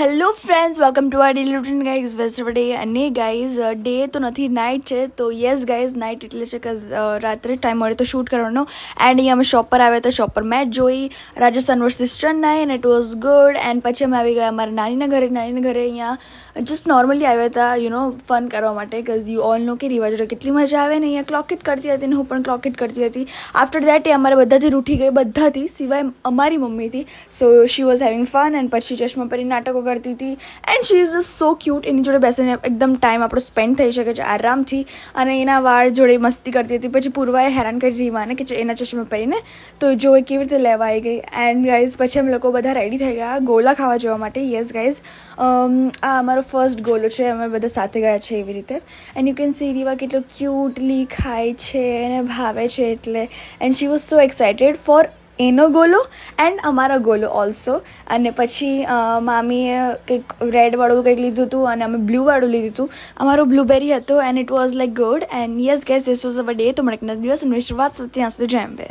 Hello friends, welcome to our daily routine guys. Yesterday અને guys day તો નથી, night છે. તો યસ ગાઈઝ, નાઇટ એટલે છે કે રાત્રે ટાઈમ મળે તો શૂટ કરવાનો. એન્ડ અહીંયા અમે શોપ પર આવ્યા હતા. શોપ પર મેચ જોઈ Rajasthan versus Chennai and it was good. And પછી અમે આવી ગયા અમારા નાનીના ઘરે અહીંયા જસ્ટ નોર્મલી આવ્યા હતા ફન કરવા માટે. બિકોઝ યુ ઓલ નો કે રીવા જોડે કેટલી મજા આવે ને અહીંયા ક્લોક ઇટ કરતી હતી ને હું પણ ક્લોક ઇટ કરતી હતી. આફ્ટર દેટ એ અમારે બધાથી રૂઠી ગઈ, બધાથી સિવાય અમારી મમ્મીથી. So she was having fun and પછી ચશ્મા પરી નાટકો કરતી હતી. And she is so cute. એની જોડે બેસીને એકદમ ટાઈમ આપણો સ્પેન્ડ થઈ શકે છે આરામથી. અને એના વાળ જોડે મસ્તી કરતી હતી. પછી પૂર્વાએ હેરાન કરી રીવાને કે એના ચશ્મા પહેરીને, તો જો એ કેવી રીતે લેવા આવી ગઈ. એન્ડ ગાઈઝ પછી અમે લોકો બધા રેડી થઈ ગયા ગોલા ખાવા જવા માટે. યસ ગાઈઝ, આ અમારો ફર્સ્ટ ગોલો છે. અમે બધા સાથે ગયા છે એવી રીતે. And you can see Riva કેટલો ક્યુટલી ખાય છે, એને ભાવે છે એટલે. And she was so excited for એનો ગોલો એન્ડ અમારો ગોલો ઓલ્સો. અને પછી મામીએ કંઈક રેડવાળું કંઈક લીધું હતું અને અમે બ્લુવાળું લીધું હતું. અમારો બ્લુબેરી હતો and it was like good. And yes gas, this was hour day. તો મળે દિવસ અને શરૂઆત ત્યાં સુધી જય અંબે.